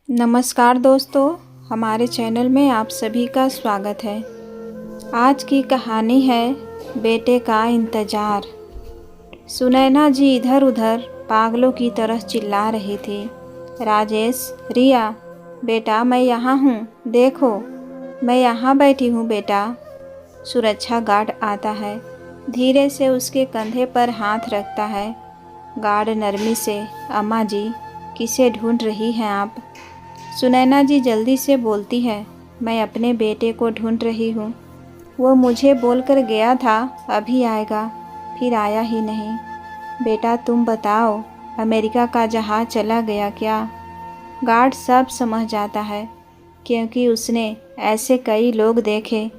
नमस्कार दोस्तों, हमारे चैनल में आप सभी का स्वागत है। आज की कहानी है बेटे का इंतज़ार। सुनैना जी इधर उधर पागलों की तरह चिल्ला रही थी। राजेश, रिया, बेटा मैं यहाँ हूँ, देखो मैं यहाँ बैठी हूँ बेटा। सुरक्षा गार्ड आता है, धीरे से उसके कंधे पर हाथ रखता है। गार्ड नरमी से, अम्मा जी किसे ढूंढ रही हैं आप? सुनैना जी जल्दी से बोलती है, मैं अपने बेटे को ढूंढ रही हूँ। वो मुझे बोलकर गया था अभी आएगा, फिर आया ही नहीं। बेटा तुम बताओ, अमेरिका का जहाज़ चला गया क्या? गार्ड सब समझ जाता है, क्योंकि उसने ऐसे कई लोग देखे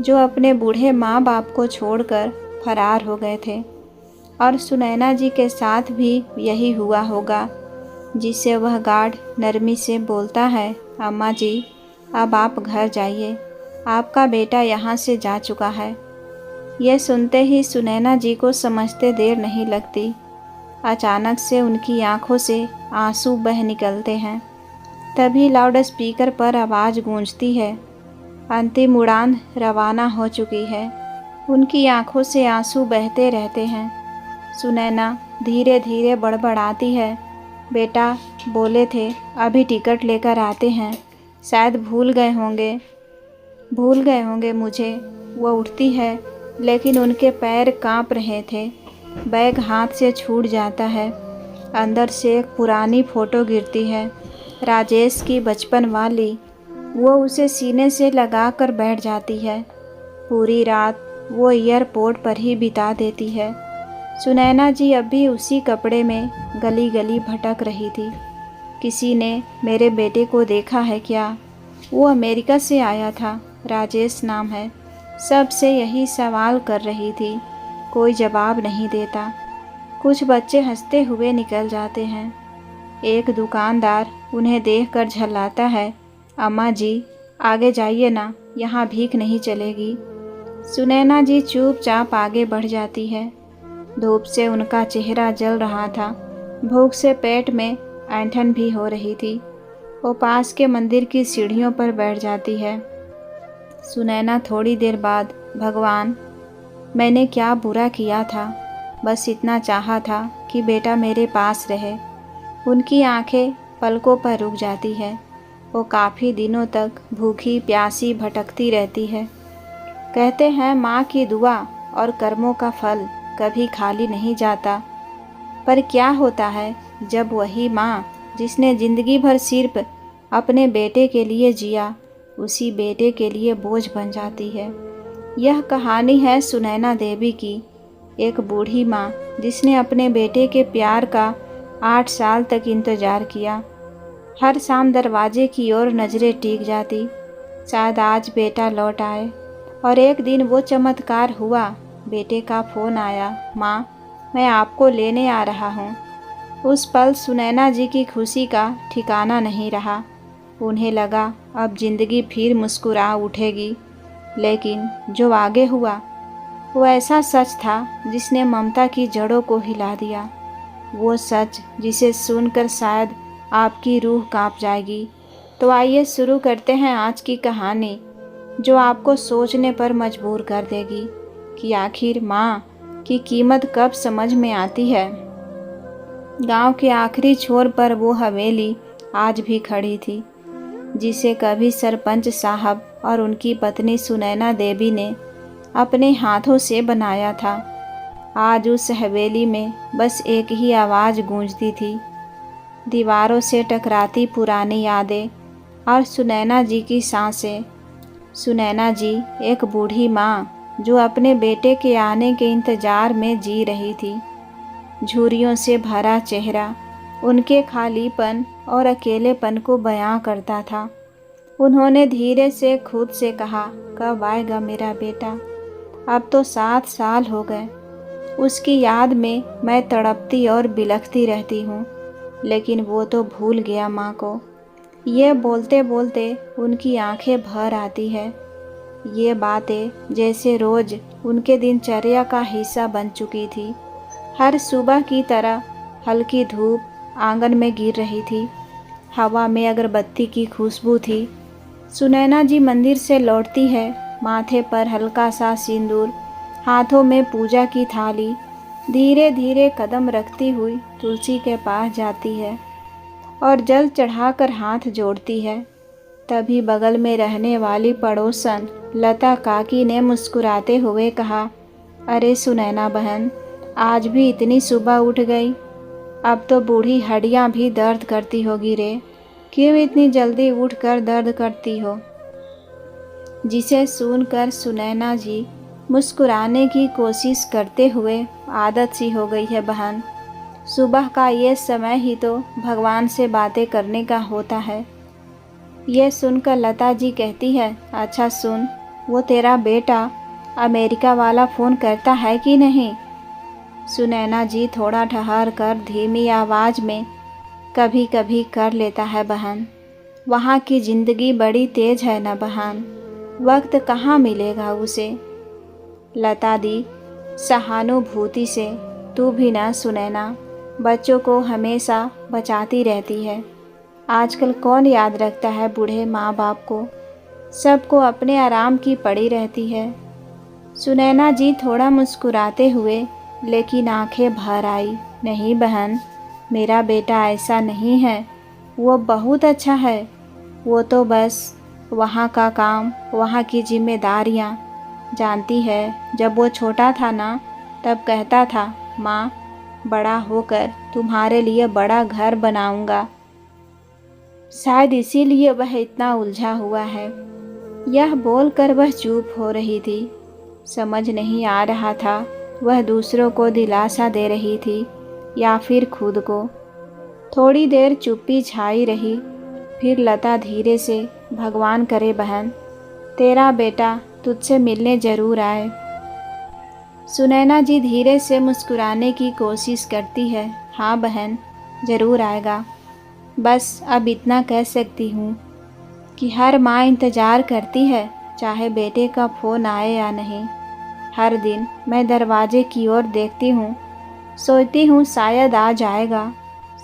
जो अपने बूढ़े माँ बाप को छोड़कर फरार हो गए थे। और सुनैना जी के साथ भी यही हुआ होगा, जिसे वह गार्ड नरमी से बोलता है, अम्मा जी अब आप घर जाइए, आपका बेटा यहाँ से जा चुका है। यह सुनते ही सुनैना जी को समझते देर नहीं लगती। अचानक से उनकी आंखों से आंसू बह निकलते हैं। तभी लाउड स्पीकर पर आवाज़ गूंजती है, अंतिम उड़ान रवाना हो चुकी है। उनकी आंखों से आंसू बहते रहते हैं। सुनैना धीरे धीरे बड़बड़ाती है, बेटा बोले थे अभी टिकट लेकर आते हैं, शायद भूल गए होंगे मुझे। वो उठती है, लेकिन उनके पैर कांप रहे थे। बैग हाथ से छूट जाता है। अंदर से एक पुरानी फ़ोटो गिरती है, राजेश की बचपन वाली। वो उसे सीने से लगा कर बैठ जाती है। पूरी रात वो एयरपोर्ट पर ही बिता देती है। सुनैना जी अभी उसी कपड़े में गली गली भटक रही थी। किसी ने मेरे बेटे को देखा है क्या? वो अमेरिका से आया था, राजेश नाम है। सबसे यही सवाल कर रही थी। कोई जवाब नहीं देता। कुछ बच्चे हंसते हुए निकल जाते हैं। एक दुकानदार उन्हें देखकर झल्लाता है, अम्मा जी आगे जाइए ना, यहाँ भीख नहीं चलेगी। सुनैना जी चुपचाप आगे बढ़ जाती है। धूप से उनका चेहरा जल रहा था। भूख से पेट में ऐंठन भी हो रही थी। वो पास के मंदिर की सीढ़ियों पर बैठ जाती है। सुनैना थोड़ी देर बाद, भगवान मैंने क्या बुरा किया था? बस इतना चाहा था कि बेटा मेरे पास रहे। उनकी आंखें पलकों पर रुक जाती है। वो काफ़ी दिनों तक भूखी प्यासी भटकती रहती है। कहते हैं माँ की दुआ और कर्मों का फल कभी खाली नहीं जाता। पर क्या होता है जब वही माँ जिसने ज़िंदगी भर सिर्फ अपने बेटे के लिए जिया, उसी बेटे के लिए बोझ बन जाती है। यह कहानी है सुनैना देवी की, एक बूढ़ी माँ जिसने अपने बेटे के प्यार का 8 साल तक इंतज़ार किया। हर शाम दरवाजे की ओर नज़रें टिक जाती, शायद आज बेटा लौट आए। और एक दिन वो चमत्कार हुआ, बेटे का फ़ोन आया, माँ मैं आपको लेने आ रहा हूँ। उस पल सुनैना जी की खुशी का ठिकाना नहीं रहा। उन्हें लगा अब ज़िंदगी फिर मुस्कुरा उठेगी। लेकिन जो आगे हुआ वो ऐसा सच था जिसने ममता की जड़ों को हिला दिया। वो सच जिसे सुनकर शायद आपकी रूह कांप जाएगी। तो आइए शुरू करते हैं आज की कहानी, जो आपको सोचने पर मजबूर कर देगी कि आखिर माँ की कीमत कब समझ में आती है। गांव के आखिरी छोर पर वो हवेली आज भी खड़ी थी, जिसे कभी सरपंच साहब और उनकी पत्नी सुनैना देवी ने अपने हाथों से बनाया था। आज उस हवेली में बस एक ही आवाज़ गूंजती थी, दीवारों से टकराती पुरानी यादें और सुनैना जी की सांसें। सुनैना जी एक बूढ़ी माँ जो अपने बेटे के आने के इंतज़ार में जी रही थी। झुर्रियों से भरा चेहरा उनके खालीपन और अकेलेपन को बयां करता था। उन्होंने धीरे से खुद से कहा, कब आएगा मेरा बेटा? अब तो 7 साल हो गए। उसकी याद में मैं तड़पती और बिलखती रहती हूँ, लेकिन वो तो भूल गया माँ को। ये बोलते बोलते उनकी आंखें भर आती है। ये बातें जैसे रोज़ उनके दिनचर्या का हिस्सा बन चुकी थी। हर सुबह की तरह हल्की धूप आंगन में गिर रही थी। हवा में अगरबत्ती की खुशबू थी। सुनैना जी मंदिर से लौटती है, माथे पर हल्का सा सिंदूर, हाथों में पूजा की थाली। धीरे धीरे कदम रखती हुई तुलसी के पास जाती है और जल चढ़ाकर हाथ जोड़ती है। तभी बगल में रहने वाली पड़ोसन लता काकी ने मुस्कुराते हुए कहा, अरे सुनैना बहन, आज भी इतनी सुबह उठ गई? अब तो बूढ़ी हड्डियां भी दर्द करती होगी रे। क्यों इतनी जल्दी उठकर दर्द करती हो? जिसे सुनकर सुनैना जी मुस्कुराने की कोशिश करते हुए, आदत सी हो गई है बहन, सुबह का ये समय ही तो भगवान से बातें करने का होता है। ये सुनकर लता जी कहती है, अच्छा सुन, वो तेरा बेटा अमेरिका वाला फ़ोन करता है कि नहीं? सुनैना जी थोड़ा ठहर कर धीमी आवाज़ में, कभी कभी कर लेता है बहन। वहाँ की ज़िंदगी बड़ी तेज़ है ना बहन, वक्त कहाँ मिलेगा उसे। लता दी सहानुभूति से, तू भी ना सुनैना, बच्चों को हमेशा बचाती रहती है। आजकल कौन याद रखता है बूढ़े माँ बाप को, सबको अपने आराम की पड़ी रहती है। सुनैना जी थोड़ा मुस्कुराते हुए लेकिन आंखें भर आई, नहीं बहन, मेरा बेटा ऐसा नहीं है, वो बहुत अच्छा है। वो तो बस वहाँ का काम, वहाँ की जिम्मेदारियाँ जानती है। जब वो छोटा था ना, तब कहता था, माँ बड़ा होकर तुम्हारे लिए बड़ा घर बनाऊंगा। शायद इसीलिए वह इतना उलझा हुआ है। यह बोलकर वह चुप हो रही थी। समझ नहीं आ रहा था वह दूसरों को दिलासा दे रही थी या फिर खुद को। थोड़ी देर चुप्पी छाई रही, फिर लता धीरे से, भगवान करे बहन, तेरा बेटा तुझसे मिलने ज़रूर आए। सुनैना जी धीरे से मुस्कुराने की कोशिश करती है, हाँ बहन, ज़रूर आएगा। बस अब इतना कह सकती हूँ कि हर माँ इंतज़ार करती है, चाहे बेटे का फ़ोन आए या नहीं। हर दिन मैं दरवाजे की ओर देखती हूँ, सोचती हूँ शायद आ जाएगा,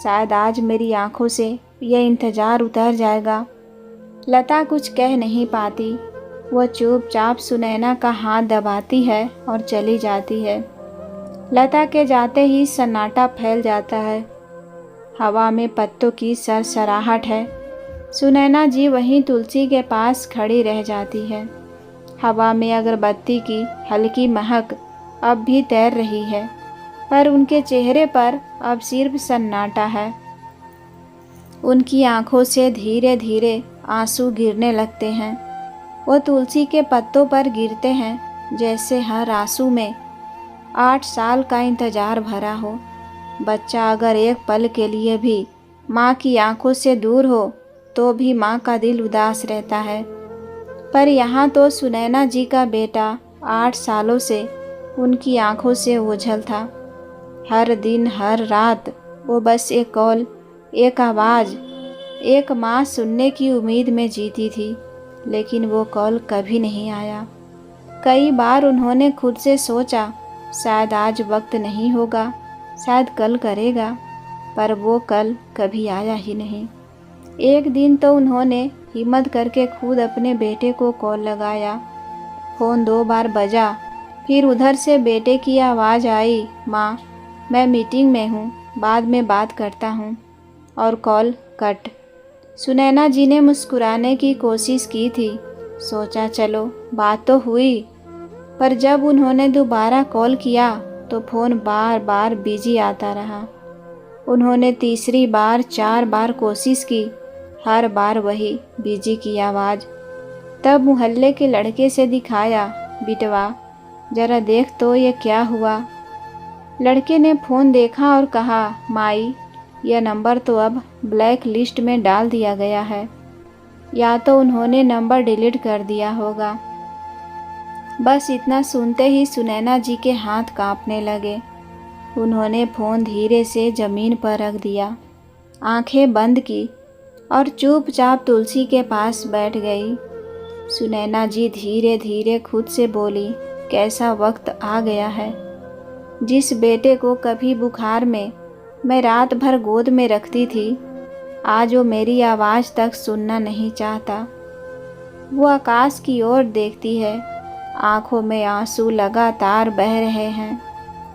शायद आज मेरी आँखों से यह इंतज़ार उतर जाएगा। लता कुछ कह नहीं पाती, वो चुपचाप सुनैना का हाथ दबाती है और चली जाती है। लता के जाते ही सन्नाटा फैल जाता है। हवा में पत्तों की सरसराहट है। सुनैना जी वहीं तुलसी के पास खड़ी रह जाती है। हवा में अगरबत्ती की हल्की महक अब भी तैर रही है, पर उनके चेहरे पर अब सिर्फ सन्नाटा है। उनकी आंखों से धीरे धीरे आंसू गिरने लगते हैं। वो तुलसी के पत्तों पर गिरते हैं जैसे हर आंसू में 8 साल का इंतज़ार भरा हो। बच्चा अगर एक पल के लिए भी माँ की आंखों से दूर हो तो भी माँ का दिल उदास रहता है। पर यहाँ तो सुनैना जी का बेटा 8 सालों से उनकी आंखों से ओझल था। हर दिन हर रात वो बस एक कॉल, एक आवाज़, एक माँ सुनने की उम्मीद में जीती थी, लेकिन वो कॉल कभी नहीं आया। कई बार उन्होंने खुद से सोचा, शायद आज वक्त नहीं होगा, शायद कल करेगा, पर वो कल कभी आया ही नहीं। एक दिन तो उन्होंने हिम्मत करके खुद अपने बेटे को कॉल लगाया। फ़ोन 2 बार बजा, फिर उधर से बेटे की आवाज़ आई, माँ मैं मीटिंग में हूँ, बाद में बात करता हूँ, और कॉल कट। सुनैना जी ने मुस्कुराने की कोशिश की थी, सोचा चलो बात तो हुई, पर जब उन्होंने दोबारा कॉल किया तो फ़ोन बार बार बिजी आता रहा। उन्होंने तीसरी बार 4 बार कोशिश की, हर बार वही बिजी की आवाज़। तब मोहल्ले के लड़के से दिखाया, बिटवा ज़रा देख तो ये क्या हुआ। लड़के ने फ़ोन देखा और कहा, माई यह नंबर तो अब ब्लैक लिस्ट में डाल दिया गया है, या तो उन्होंने नंबर डिलीट कर दिया होगा। बस इतना सुनते ही सुनैना जी के हाथ कांपने लगे। उन्होंने फ़ोन धीरे से ज़मीन पर रख दिया, आंखें बंद की और चुपचाप तुलसी के पास बैठ गई। सुनैना जी धीरे धीरे खुद से बोली, कैसा वक्त आ गया है। जिस बेटे को कभी बुखार में मैं रात भर गोद में रखती थी, आज वो मेरी आवाज़ तक सुनना नहीं चाहता। वो आकाश की ओर देखती है, आंखों में आंसू लगातार बह रहे हैं।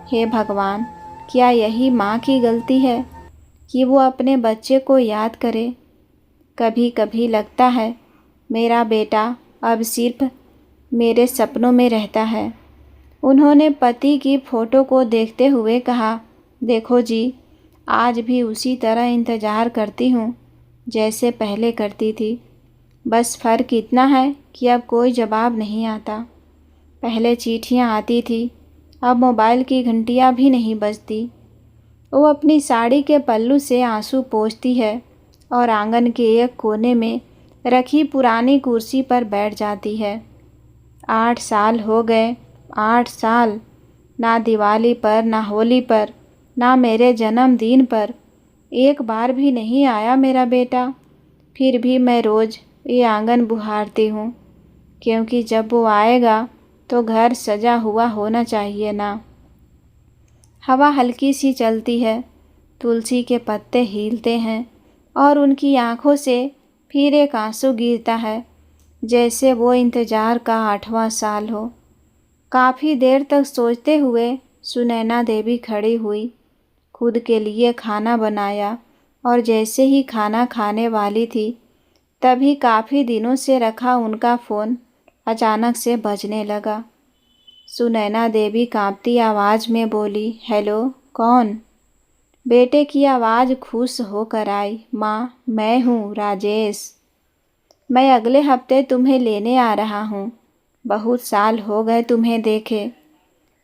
हे भगवान, क्या यही माँ की गलती है कि वो अपने बच्चे को याद करे? कभी कभी लगता है मेरा बेटा अब सिर्फ मेरे सपनों में रहता है। उन्होंने पति की फ़ोटो को देखते हुए कहा, देखो जी, आज भी उसी तरह इंतज़ार करती हूँ जैसे पहले करती थी। बस फ़र्क इतना है कि अब कोई जवाब नहीं आता। पहले चिट्ठियाँ आती थी, अब मोबाइल की घंटियाँ भी नहीं बजती। वो अपनी साड़ी के पल्लू से आंसू पोंछती है और आंगन के एक कोने में रखी पुरानी कुर्सी पर बैठ जाती है। 8 साल हो गए, 8 साल। ना दिवाली पर, ना होली पर, ना मेरे जन्मदिन पर एक बार भी नहीं आया मेरा बेटा। फिर भी मैं रोज़ ये आंगन बुहारती हूँ, क्योंकि जब वो आएगा तो घर सजा हुआ होना चाहिए ना। हवा हल्की सी चलती है, तुलसी के पत्ते हिलते हैं और उनकी आंखों से फिर एक आंसू गिरता है, जैसे वो इंतज़ार का 8वां साल हो। काफ़ी देर तक सोचते हुए सुनैना देवी खड़ी हुई, खुद के लिए खाना बनाया और जैसे ही खाना खाने वाली थी तभी काफ़ी दिनों से रखा उनका फ़ोन अचानक से बजने लगा। सुनैना देवी कांपती आवाज़ में बोली, हेलो, कौन? बेटे की आवाज़ खुश होकर आई, माँ, मैं हूँ राजेश। मैं अगले हफ्ते तुम्हें लेने आ रहा हूँ। बहुत साल हो गए तुम्हें देखे।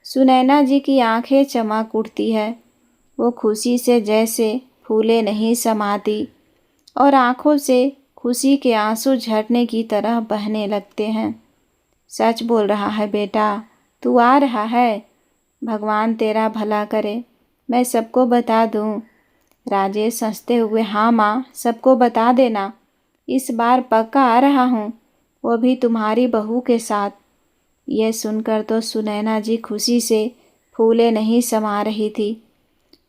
सुनैना जी की आंखें चमक उठती है। वो खुशी से जैसे फूले नहीं समाती और आंखों से खुशी के आंसू झरने की तरह बहने लगते हैं। सच बोल रहा है बेटा, तू आ रहा है? भगवान तेरा भला करे, मैं सबको बता दूँ। राजेश हंसते हुए, हाँ माँ, सबको बता देना, इस बार पक्का आ रहा हूँ, वो भी तुम्हारी बहू के साथ। यह सुनकर तो सुनैना जी खुशी से फूले नहीं समा रही थी।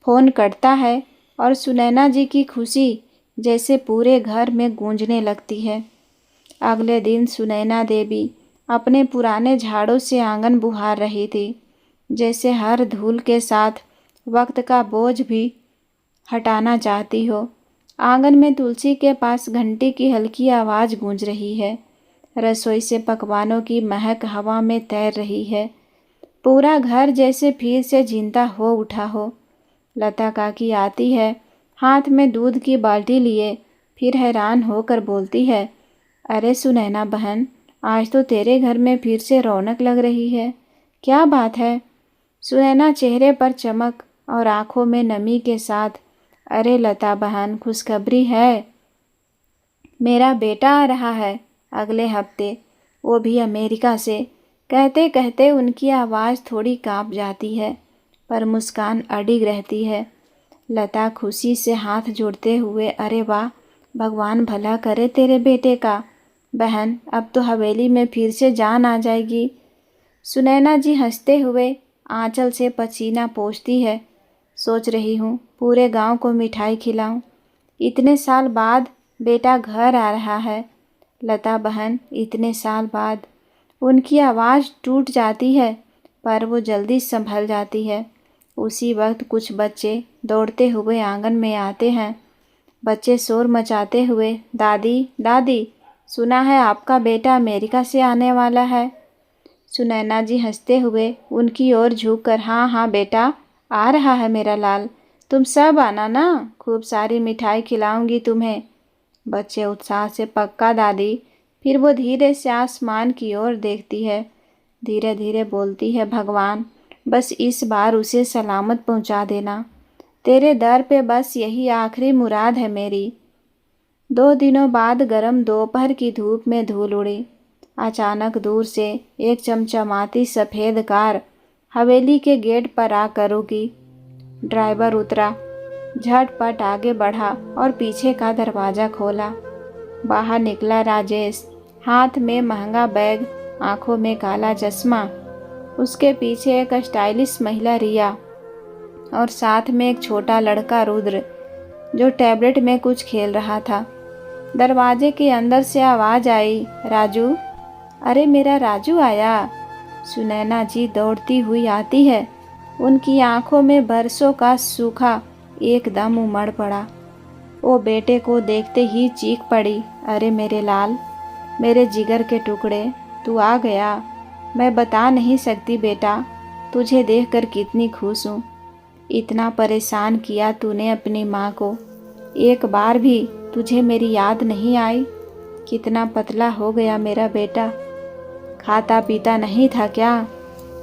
फ़ोन कटता है और सुनैना जी की खुशी जैसे पूरे घर में गूंजने लगती है। अगले दिन सुनैना देवी अपने पुराने झाड़ू से आंगन बुहार रही थी, जैसे हर धूल के साथ वक्त का बोझ भी हटाना चाहती हो। आंगन में तुलसी के पास घंटी की हल्की आवाज़ गूंज रही है। रसोई से पकवानों की महक हवा में तैर रही है। पूरा घर जैसे फिर से जिंदा हो उठा हो। लता काकी आती है, हाथ में दूध की बाल्टी लिए, फिर हैरान होकर बोलती है, अरे सुनैना बहन, आज तो तेरे घर में फिर से रौनक लग रही है, क्या बात है? सुनैना चेहरे पर चमक और आंखों में नमी के साथ, अरे लता बहन, खुशखबरी है, मेरा बेटा आ रहा है अगले हफ्ते, वो भी अमेरिका से। कहते कहते उनकी आवाज़ थोड़ी कांप जाती है, पर मुस्कान अडिग रहती है। लता खुशी से हाथ जोड़ते हुए, अरे वाह, भगवान भला करे तेरे बेटे का। बहन, अब तो हवेली में फिर से जान आ जाएगी। सुनैना जी हंसते हुए आंचल से पसीना पोंछती है, सोच रही हूँ पूरे गांव को मिठाई खिलाऊं। इतने साल बाद बेटा घर आ रहा है। लता बहन, इतने साल बाद। उनकी आवाज़ टूट जाती है, पर वो जल्दी संभल जाती है। उसी वक्त कुछ बच्चे दौड़ते हुए आंगन में आते हैं। बच्चे शोर मचाते हुए, दादी, दादी, सुना है आपका बेटा अमेरिका से आने वाला है। सुनैना जी हंसते हुए उनकी ओर झुककर, हाँ हाँ बेटा, आ रहा है मेरा लाल, तुम सब आना ना, खूब सारी मिठाई खिलाऊंगी तुम्हें। बच्चे उत्साह से, पक्का दादी। फिर वो धीरे से आसमान की ओर देखती है, धीरे धीरे बोलती है, भगवान, बस इस बार उसे सलामत पहुंचा देना। तेरे दर पे बस यही आखिरी मुराद है मेरी। 2 दिनों बाद गर्म दोपहर की धूप में धूल उड़ी। अचानक दूर से एक चमचमाती सफ़ेद कार हवेली के गेट पर आकर रुकी। ड्राइवर उतरा, झटपट आगे बढ़ा और पीछे का दरवाज़ा खोला। बाहर निकला राजेश, हाथ में महंगा बैग, आंखों में काला चश्मा। उसके पीछे एक स्टाइलिश महिला रिया और साथ में एक छोटा लड़का रुद्र। जो टैबलेट में कुछ खेल रहा था। दरवाजे के अंदर से आवाज़ आई, राजू। अरे मेरा राजू आया। सुनैना जी दौड़ती हुई आती है। उनकी आंखों में बरसों का सूखा एकदम उमड़ पड़ा। वो बेटे को देखते ही चीख पड़ी, अरे मेरे लाल, मेरे जिगर के टुकड़े, तू आ गया। मैं बता नहीं सकती बेटा, तुझे देखकर कितनी खुश हूँ। इतना परेशान किया तूने अपनी माँ को, एक बार भी तुझे मेरी याद नहीं आई। कितना पतला हो गया मेरा बेटा, खाता पीता नहीं था क्या?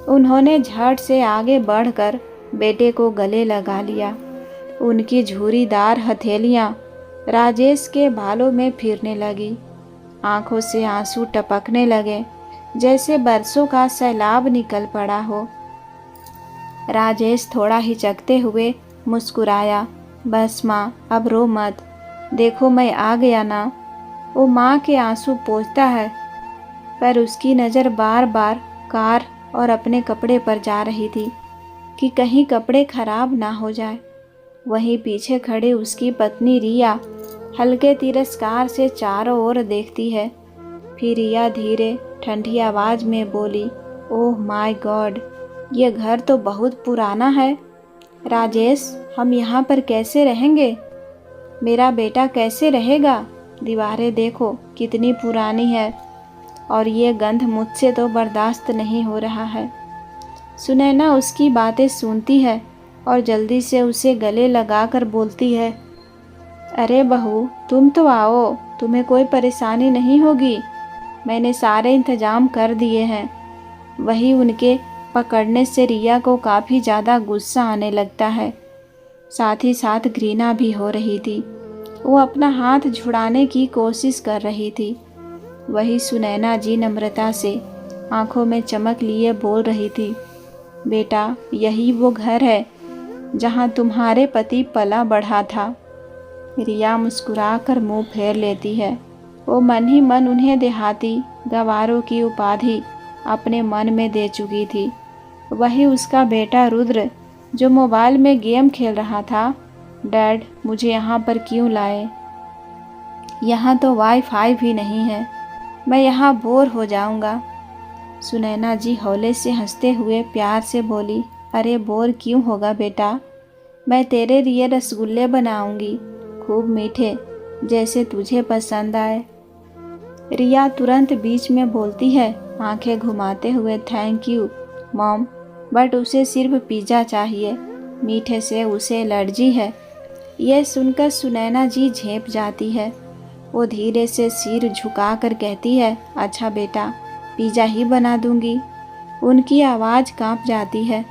उन्होंने झट से आगे बढ़कर बेटे को गले लगा लिया। उनकी झूरीदार हथेलियाँ राजेश के बालों में फिरने लगी। आंखों से आंसू टपकने लगे, जैसे बरसों का सैलाब निकल पड़ा हो। राजेश थोड़ा हिचकते हुए मुस्कुराया, बस माँ, अब रो मत, देखो मैं आ गया ना। वो माँ के आंसू पोंछता है, पर उसकी नज़र बार बार कार और अपने कपड़े पर जा रही थी कि कहीं कपड़े खराब ना हो जाए। वहीं पीछे खड़े उसकी पत्नी रिया हल्के तिरस्कार से चारों ओर देखती है। फिर रिया धीरे ठंडी आवाज़ में बोली, ओह माय गॉड, ये घर तो बहुत पुराना है। राजेश, हम यहाँ पर कैसे रहेंगे? मेरा बेटा कैसे रहेगा? दीवारें देखो कितनी पुरानी है, और ये गंध मुझसे तो बर्दाश्त नहीं हो रहा है। सुनैना उसकी बातें सुनती है और जल्दी से उसे गले लगाकर बोलती है, अरे बहू, तुम तो आओ, तुम्हें कोई परेशानी नहीं होगी, मैंने सारे इंतजाम कर दिए हैं। वही उनके पकड़ने से रिया को काफ़ी ज़्यादा गुस्सा आने लगता है, साथ ही साथ घृणा भी हो रही थी। वो अपना हाथ छुड़ाने की कोशिश कर रही थी। वही सुनैना जी नम्रता से आंखों में चमक लिए बोल रही थी, बेटा, यही वो घर है जहाँ तुम्हारे पति पला बढ़ा था। रिया मुस्कुराकर मुंह फेर लेती है। वो मन ही मन उन्हें देहाती गवारों की उपाधि अपने मन में दे चुकी थी। वही उसका बेटा रुद्र जो मोबाइल में गेम खेल रहा था। डैड, मुझे यहाँ पर क्यों लाए? यहाँ तो वाईफाई भी नहीं है, मैं यहाँ बोर हो जाऊँगा। सुनैना जी हौले से हंसते हुए प्यार से बोली, अरे बोर क्यों होगा बेटा, मैं तेरे लिए रसगुल्ले बनाऊंगी, खूब मीठे, जैसे तुझे पसंद आए। रिया तुरंत बीच में बोलती है, आंखें घुमाते हुए, थैंक यू मॉम, बट उसे सिर्फ पिज़्ज़ा चाहिए, मीठे से उसे एलर्जी है। यह सुनकर सुनैना जी झेंप जाती है। वो धीरे से सिर झुकाकर कहती है, अच्छा बेटा, पिज़्ज़ा ही बना दूंगी। उनकी आवाज़ कांप जाती है,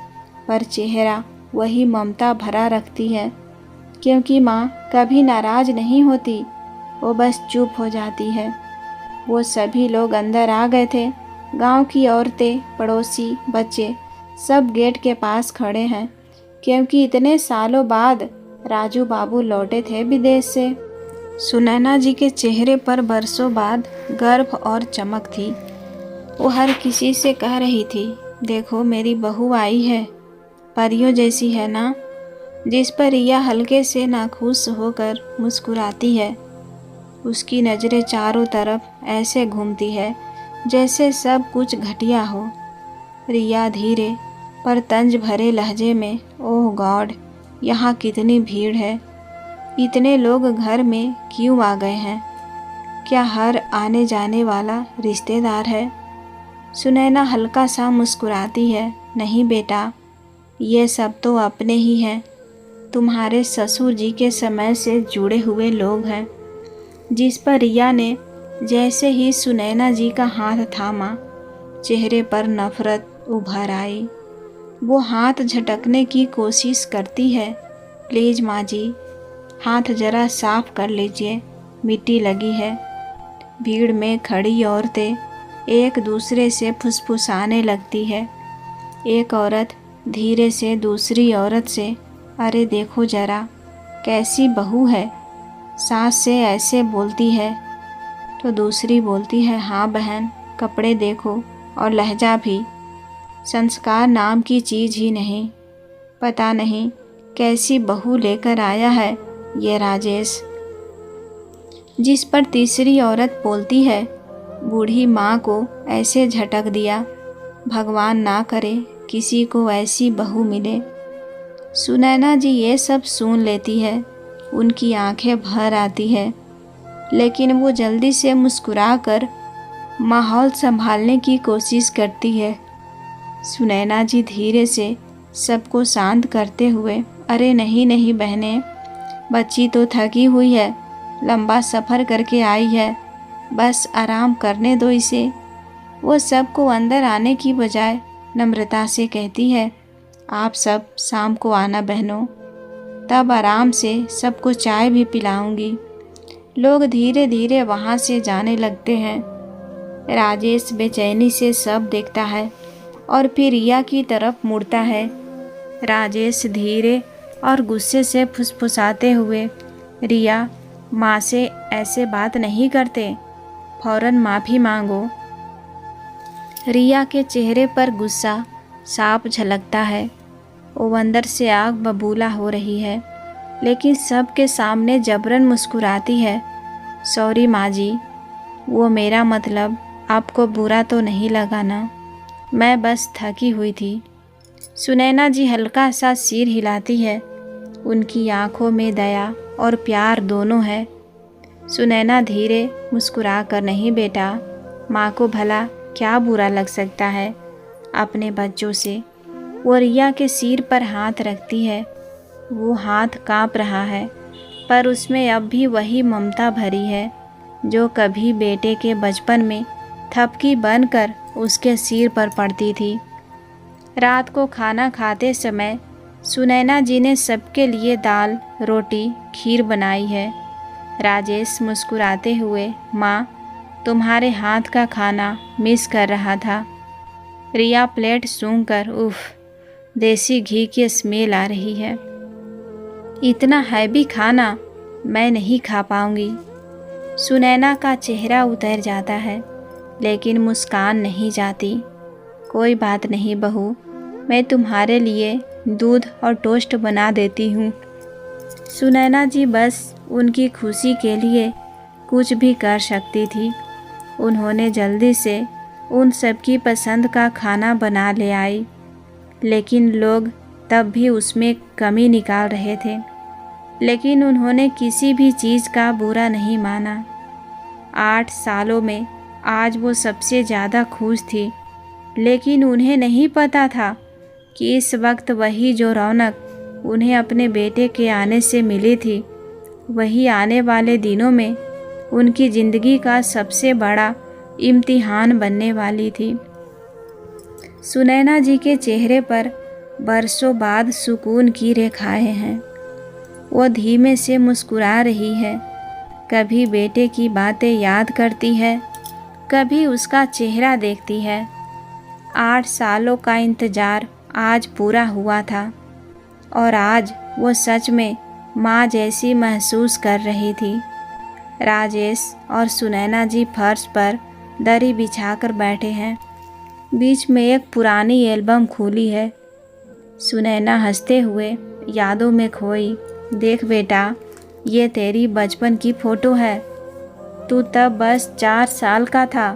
पर चेहरा वही ममता भरा रखती है, क्योंकि माँ कभी नाराज़ नहीं होती, वो बस चुप हो जाती है। वो सभी लोग अंदर आ गए थे। गांव की औरतें, पड़ोसी, बच्चे सब गेट के पास खड़े हैं, क्योंकि इतने सालों बाद राजू बाबू लौटे थे विदेश से। सुनैना जी के चेहरे पर बरसों बाद गर्व और चमक थी। वो हर किसी से कह रही थी, देखो मेरी बहू आई है, परियों जैसी है ना। जिस पर रिया हल्के से नाखुश होकर मुस्कुराती है। उसकी नज़रें चारों तरफ ऐसे घूमती है जैसे सब कुछ घटिया हो। रिया धीरे पर तंज भरे लहजे में, ओह गॉड, यहाँ कितनी भीड़ है, इतने लोग घर में क्यों आ गए हैं? क्या हर आने जाने वाला रिश्तेदार है? सुनैना हल्का सा मुस्कुराती है, नहीं बेटा, ये सब तो अपने ही हैं, तुम्हारे ससुर जी के समय से जुड़े हुए लोग हैं। जिस पर रिया ने जैसे ही सुनैना जी का हाथ थामा, चेहरे पर नफरत उभर आई। वो हाथ झटकने की कोशिश करती है, प्लीज़ माँ जी, हाथ जरा साफ कर लीजिए, मिट्टी लगी है। भीड़ में खड़ी औरतें एक दूसरे से फुसफुसाने लगती है। एक औरत धीरे से दूसरी औरत से, अरे देखो जरा कैसी बहू है, सास से ऐसे बोलती है। तो दूसरी बोलती है, हाँ बहन, कपड़े देखो और लहजा भी, संस्कार नाम की चीज़ ही नहीं। पता नहीं कैसी बहू लेकर आया है ये राजेश। जिस पर तीसरी औरत बोलती है, बूढ़ी माँ को ऐसे झटक दिया, भगवान ना करे किसी को ऐसी बहू मिले। सुनैना जी ये सब सुन लेती है, उनकी आंखें भर आती है, लेकिन वो जल्दी से मुस्कुराकर माहौल संभालने की कोशिश करती है। सुनैना जी धीरे से सबको शांत करते हुए, अरे नहीं नहीं बहनें, बच्ची तो थकी हुई है, लंबा सफ़र करके आई है, बस आराम करने दो इसे। वो सबको अंदर आने की बजाय नम्रता से कहती है, आप सब शाम को आना बहनों, तब आराम से सबको चाय भी पिलाऊंगी। लोग धीरे धीरे वहाँ से जाने लगते हैं। राजेश बेचैनी से सब देखता है और फिर रिया की तरफ मुड़ता है। राजेश धीरे और गुस्से से फुसफुसाते हुए, रिया, माँ से ऐसे बात नहीं करते, फौरन माफ़ी मांगो। रिया के चेहरे पर गुस्सा साफ झलकता है। वो अंदर से आग बबूला हो रही है, लेकिन सबके सामने जबरन मुस्कुराती है। सॉरी माँ जी, वो मेरा मतलब आपको बुरा तो नहीं लगा ना, मैं बस थकी हुई थी। सुनैना जी हल्का सा सिर हिलाती है, उनकी आंखों में दया और प्यार दोनों है। सुनैना धीरे मुस्कुरा कर, नहीं बेटा, माँ को भला क्या बुरा लग सकता है अपने बच्चों से। वो रिया के सिर पर हाथ रखती है। वो हाथ कांप रहा है, पर उसमें अब भी वही ममता भरी है जो कभी बेटे के बचपन में थपकी बनकर उसके सिर पर पड़ती थी। रात को खाना खाते समय सुनैना जी ने सबके लिए दाल, रोटी, खीर बनाई है। राजेश मुस्कुराते हुए, माँ, तुम्हारे हाथ का खाना मिस कर रहा था। रिया प्लेट सूंघकर, उफ, देसी घी की स्मेल आ रही है, इतना हैवी खाना मैं नहीं खा पाऊंगी। सुनैना का चेहरा उतर जाता है, लेकिन मुस्कान नहीं जाती। कोई बात नहीं बहू, मैं तुम्हारे लिए दूध और टोस्ट बना देती हूँ। सुनैना जी बस उनकी खुशी के लिए कुछ भी कर सकती थी। उन्होंने जल्दी से उन सबकी पसंद का खाना बना ले आई, लेकिन लोग तब भी उसमें कमी निकाल रहे थे। लेकिन उन्होंने किसी भी चीज़ का बुरा नहीं माना। 8 सालों में आज वो सबसे ज़्यादा खुश थी, लेकिन उन्हें नहीं पता था कि इस वक्त वही जो रौनक उन्हें अपने बेटे के आने से मिली थी, वही आने वाले दिनों में उनकी ज़िंदगी का सबसे बड़ा इम्तिहान बनने वाली थी। सुनैना जी के चेहरे पर बरसों बाद सुकून की रेखाएं हैं। वो धीमे से मुस्कुरा रही है, कभी बेटे की बातें याद करती है, कभी उसका चेहरा देखती है। 8 सालों का इंतज़ार आज पूरा हुआ था और आज वो सच में माँ जैसी महसूस कर रही थी। राजेश और सुनैना जी फर्श पर दरी बिछाकर बैठे हैं। बीच में एक पुरानी एल्बम खुली है। सुनैना हंसते हुए यादों में खोई, देख बेटा, ये तेरी बचपन की फ़ोटो है। तू तब बस 4 साल का था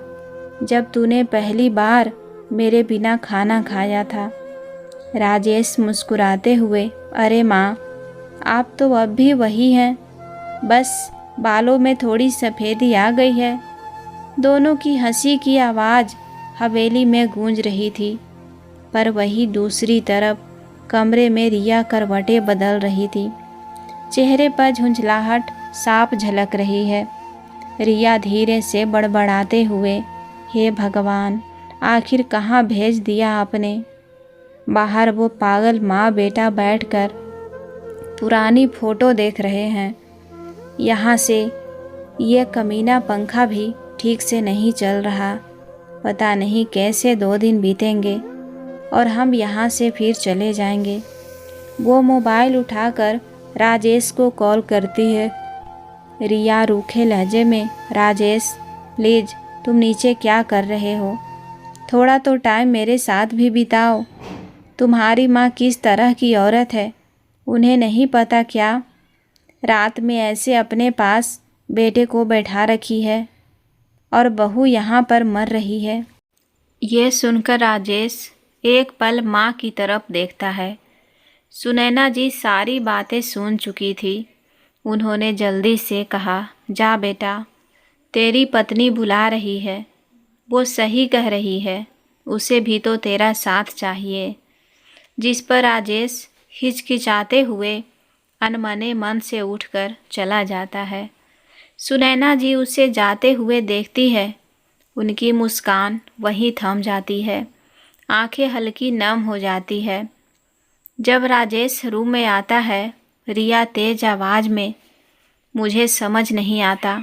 जब तूने पहली बार मेरे बिना खाना खाया था। राजेश मुस्कुराते हुए, अरे माँ, आप तो अब भी वही हैं, बस बालों में थोड़ी सफ़ेदी आ गई है। दोनों की हंसी की आवाज़ हवेली में गूंज रही थी, पर वही दूसरी तरफ कमरे में रिया करवटें बदल रही थी। चेहरे पर झुंझलाहट साफ झलक रही है। रिया धीरे से बड़बड़ाते हुए, हे भगवान, आखिर कहाँ भेज दिया आपने। बाहर वो पागल माँ बेटा बैठकर पुरानी फ़ोटो देख रहे हैं। यहाँ से ये कमीना पंखा भी ठीक से नहीं चल रहा। पता नहीं कैसे 2 दिन बीतेंगे और हम यहाँ से फिर चले जाएंगे। वो मोबाइल उठाकर राजेश को कॉल करती है। रिया रूखे लहजे में, राजेश, प्लीज़ तुम नीचे क्या कर रहे हो? थोड़ा तो टाइम मेरे साथ भी बिताओ। तुम्हारी माँ किस तरह की औरत है, उन्हें नहीं पता क्या? रात में ऐसे अपने पास बेटे को बैठा रखी है और बहू यहाँ पर मर रही है। ये सुनकर राजेश एक पल माँ की तरफ देखता है। सुनैना जी सारी बातें सुन चुकी थी। उन्होंने जल्दी से कहा, जा बेटा, तेरी पत्नी बुला रही है। वो सही कह रही है, उसे भी तो तेरा साथ चाहिए। जिस पर राजेश हिचकिचाते हुए अनमने मन से उठकर चला जाता है। सुनैना जी उसे जाते हुए देखती है। उनकी मुस्कान वहीं थम जाती है, आंखें हल्की नम हो जाती है। जब राजेश रूम में आता है, रिया तेज आवाज़ में, मुझे समझ नहीं आता,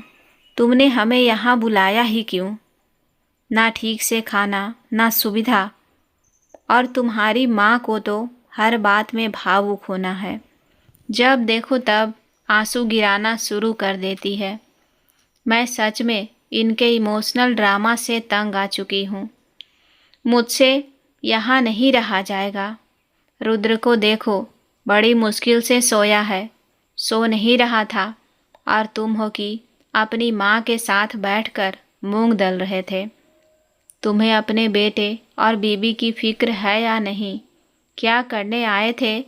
तुमने हमें यहाँ बुलाया ही क्यों? ना ठीक से खाना, ना सुविधा, और तुम्हारी माँ को तो हर बात में भावुक होना है। जब देखो तब आंसू गिराना शुरू कर देती है। मैं सच में इनके इमोशनल ड्रामा से तंग आ चुकी हूँ। मुझसे यहाँ नहीं रहा जाएगा। रुद्र को देखो, बड़ी मुश्किल से सोया है, सो नहीं रहा था, और तुम हो कि अपनी माँ के साथ बैठकर मूंग दल रहे थे। तुम्हें अपने बेटे और बीबी की फिक्र है या नहीं? क्या करने आए थे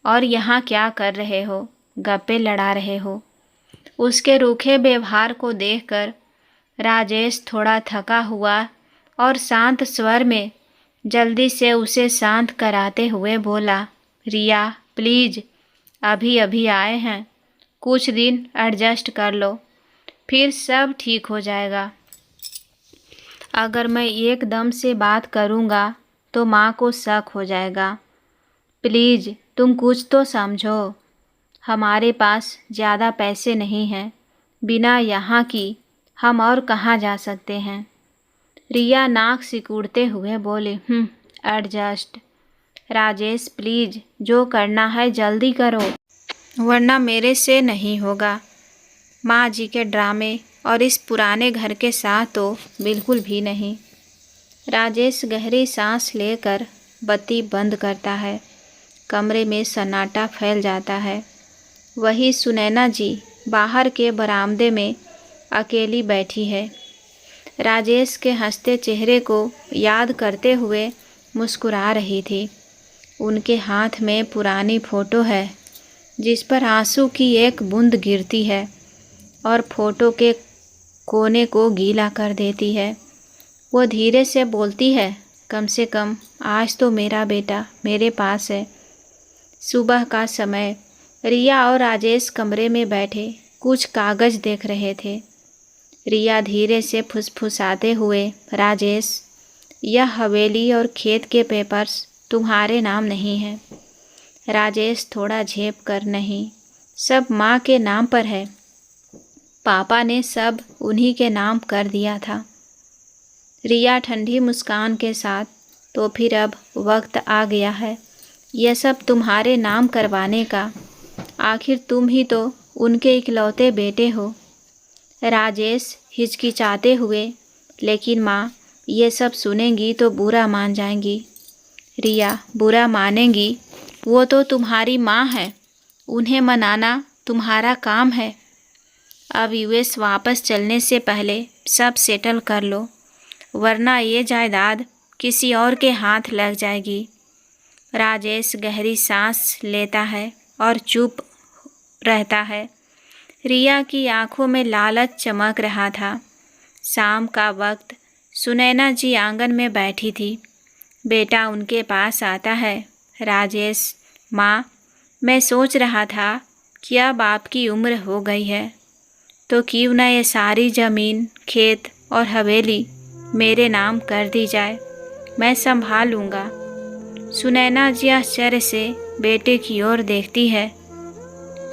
और यहाँ क्या कर रहे हो? गप्पे लड़ा रहे हो? उसके रूखे व्यवहार को देखकर राजेश थोड़ा थका हुआ और शांत स्वर में जल्दी से उसे शांत कराते हुए बोला, रिया प्लीज़, अभी अभी आए हैं, कुछ दिन एडजस्ट कर लो, फिर सब ठीक हो जाएगा। अगर मैं एकदम से बात करूँगा तो माँ को शक हो जाएगा। प्लीज़ तुम कुछ तो समझो। हमारे पास ज़्यादा पैसे नहीं हैं, बिना यहाँ की हम और कहाँ जा सकते हैं? रिया नाक सिकुड़ते हुए बोले, एडजस्ट। राजेश प्लीज़, जो करना है जल्दी करो, वरना मेरे से नहीं होगा। माँ जी के ड्रामे और इस पुराने घर के साथ तो बिल्कुल भी नहीं। राजेश गहरी सांस लेकर बत्ती बंद करता है। कमरे में सन्नाटा फैल जाता है। वही सुनैना जी बाहर के बरामदे में अकेली बैठी है। राजेश के हंसते चेहरे को याद करते हुए मुस्कुरा रही थी। उनके हाथ में पुरानी फ़ोटो है जिस पर आंसू की एक बूंद गिरती है और फोटो के कोने को गीला कर देती है। वो धीरे से बोलती है, कम से कम आज तो मेरा बेटा मेरे पास है। सुबह का समय रिया और राजेश कमरे में बैठे कुछ कागज़ देख रहे थे। रिया धीरे से फुसफुसाते हुए, राजेश, यह हवेली और खेत के पेपर्स तुम्हारे नाम नहीं हैं। राजेश थोड़ा झेप कर, नहीं, सब माँ के नाम पर है। पापा ने सब उन्हीं के नाम कर दिया था। रिया ठंडी मुस्कान के साथ, तो फिर अब वक्त आ गया है यह सब तुम्हारे नाम करवाने का। आखिर तुम ही तो उनके इकलौते बेटे हो। राजेश हिचकिचाते हुए, लेकिन माँ, ये सब सुनेंगी तो बुरा मान जाएंगी। रिया, बुरा मानेंगी? वो तो तुम्हारी माँ है, उन्हें मनाना तुम्हारा काम है। अब यूएस वापस चलने से पहले सब सेटल कर लो, वरना ये जायदाद किसी और के हाथ लग जाएगी। राजेश गहरी सांस लेता है और चुप रहता है। रिया की आंखों में लालच चमक रहा था। शाम का वक्त, सुनैना जी आंगन में बैठी थी। बेटा उनके पास आता है। राजेश, माँ, मैं सोच रहा था कि अब आपकी उम्र हो गई है तो क्यों न ये सारी ज़मीन, खेत और हवेली मेरे नाम कर दी जाए, मैं संभाल लूँगा। सुनैना जी आश्चर्य से बेटे की ओर देखती है।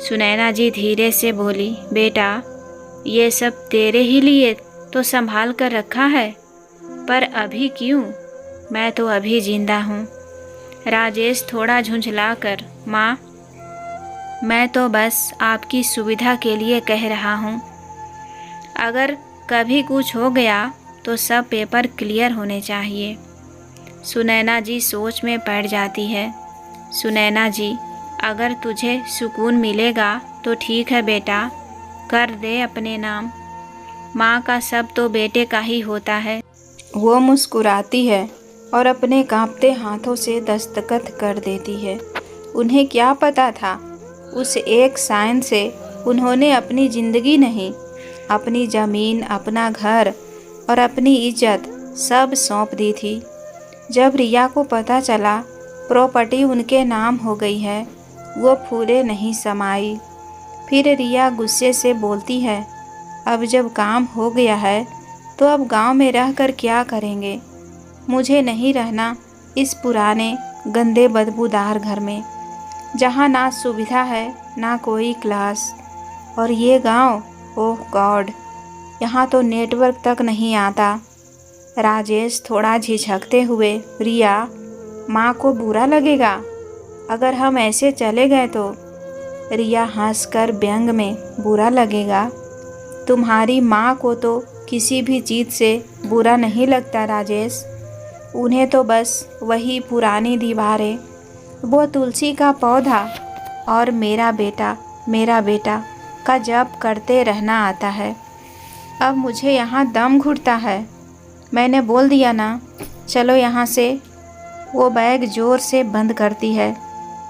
सुनैना जी धीरे से बोली, बेटा, ये सब तेरे ही लिए तो संभाल कर रखा है, पर अभी क्यों? मैं तो अभी जिंदा हूँ। राजेश थोड़ा झुंझला कर, माँ, मैं तो बस आपकी सुविधा के लिए कह रहा हूँ। अगर कभी कुछ हो गया तो सब पेपर क्लियर होने चाहिए। सुनैना जी सोच में पड़ जाती है। सुनैना जी, अगर तुझे सुकून मिलेगा तो तो ठीक है बेटा, कर दे अपने नाम। माँ का सब तो बेटे का ही होता है। वो मुस्कुराती है और अपने कांपते हाथों से दस्तखत कर देती है। उन्हें क्या पता था, उस एक साइन से उन्होंने अपनी ज़िंदगी नहीं, अपनी ज़मीन, अपना घर और अपनी इज्जत सब सौंप दी थी। जब रिया को पता चला प्रॉपर्टी उनके नाम हो गई है, वो फूले नहीं समाई। फिर रिया गुस्से से बोलती है, अब जब काम हो गया है तो अब गांव में रहकर क्या करेंगे? मुझे नहीं रहना इस पुराने गंदे बदबूदार घर में, जहाँ ना सुविधा है ना कोई क्लास। और ये गांव, ओह गॉड, यहाँ तो नेटवर्क तक नहीं आता। राजेश थोड़ा झिझकते हुए, रिया, माँ को बुरा लगेगा अगर हम ऐसे चले गए तो? रिया हंसकर व्यंग में, बुरा लगेगा? तुम्हारी माँ को तो किसी भी चीज़ से बुरा नहीं लगता राजेश। उन्हें तो बस वही पुरानी दीवारें, वो तुलसी का पौधा और मेरा बेटा का जप करते रहना आता है। अब मुझे यहाँ दम घुटता है। मैंने बोल दिया ना, चलो यहाँ से। वो बैग जोर से बंद करती है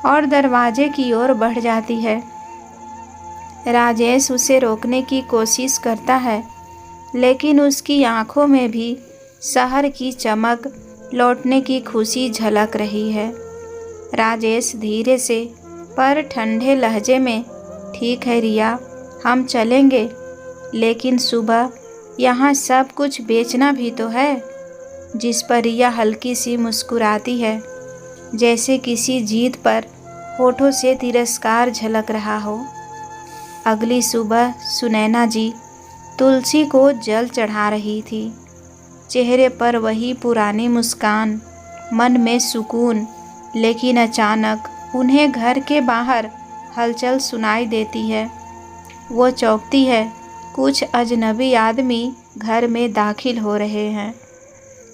और दरवाजे की ओर बढ़ जाती है। राजेश उसे रोकने की कोशिश करता है, लेकिन उसकी आंखों में भी शहर की चमक लौटने की खुशी झलक रही है। राजेश धीरे से पर ठंडे लहजे में, ठीक है रिया, हम चलेंगे, लेकिन सुबह यहाँ सब कुछ बेचना भी तो है। जिस पर रिया हल्की सी मुस्कुराती है, जैसे किसी जीत पर होठों से तिरस्कार झलक रहा हो। अगली सुबह सुनैना जी तुलसी को जल चढ़ा रही थी। चेहरे पर वही पुरानी मुस्कान, मन में सुकून। लेकिन अचानक उन्हें घर के बाहर हलचल सुनाई देती है। वो चौंकती है, कुछ अजनबी आदमी घर में दाखिल हो रहे हैं।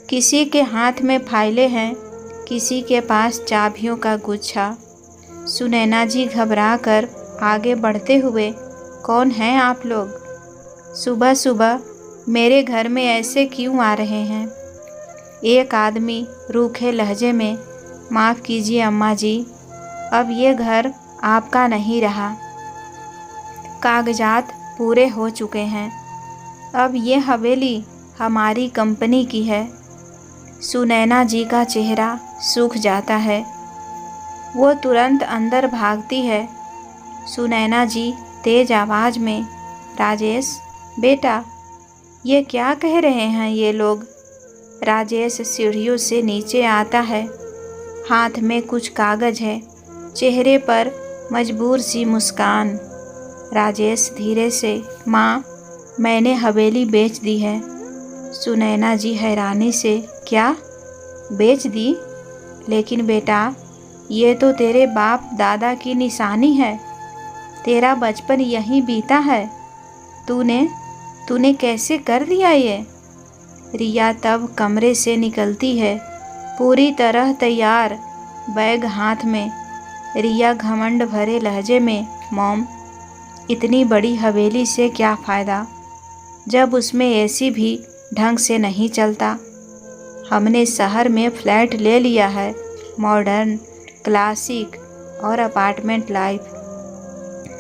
किसी के हाथ में फाइलें हैं, किसी के पास चाबियों का गुच्छा। सुनैना जी घबरा कर आगे बढ़ते हुए, कौन हैं आप लोग? सुबह सुबह मेरे घर में ऐसे क्यों आ रहे हैं? एक आदमी रूखे लहजे में, माफ़ कीजिए अम्मा जी, अब ये घर आपका नहीं रहा। कागजात पूरे हो चुके हैं। अब ये हवेली हमारी कंपनी की है। सुनैना जी का चेहरा सूख जाता है। वो तुरंत अंदर भागती है। सुनैना जी तेज आवाज़ में, राजेश बेटा, ये क्या कह रहे हैं ये लोग? राजेश सीढ़ियों से नीचे आता है। हाथ में कुछ कागज़ है, चेहरे पर मजबूर सी मुस्कान। राजेश धीरे से, माँ, मैंने हवेली बेच दी है। सुनैना जी हैरानी से, क्या बेच दी? लेकिन बेटा, ये तो तेरे बाप दादा की निशानी है। तेरा बचपन यहीं बीता है। तूने कैसे कर दिया ये? रिया तब कमरे से निकलती है, पूरी तरह तैयार, बैग हाथ में। रिया घमंड भरे लहजे में, मॉम, इतनी बड़ी हवेली से क्या फ़ायदा जब उसमें एसी भी ढंग से नहीं चलता? हमने शहर में फ्लैट ले लिया है, मॉडर्न, क्लासिक और अपार्टमेंट लाइफ।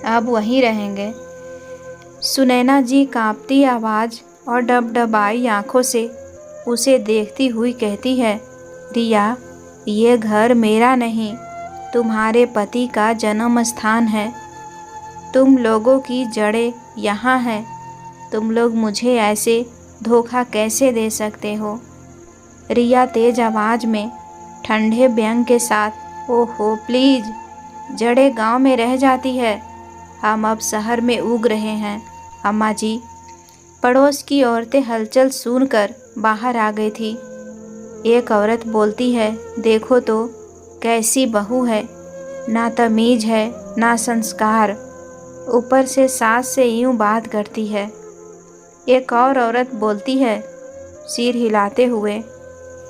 अब वहीं रहेंगे। सुनैना जी कांपती आवाज़ और डबडबाई आँखों से उसे देखती हुई कहती है, रिया, ये घर मेरा नहीं, तुम्हारे पति का जन्म स्थान है। तुम लोगों की जड़ें यहाँ हैं। तुम लोग मुझे ऐसे धोखा कैसे दे सकते हो? रिया तेज आवाज़ में, ठंडे व्यंग के साथ, ओहो प्लीज़, जड़ें गांव में रह जाती है, हम अब शहर में उग रहे हैं अम्मा जी। पड़ोस की औरतें हलचल सुनकर बाहर आ गई थी। एक औरत बोलती है, देखो तो कैसी बहू है, ना तमीज़ है ना संस्कार, ऊपर से सास से यूं बात करती है। एक और औरत बोलती है सिर हिलाते हुए,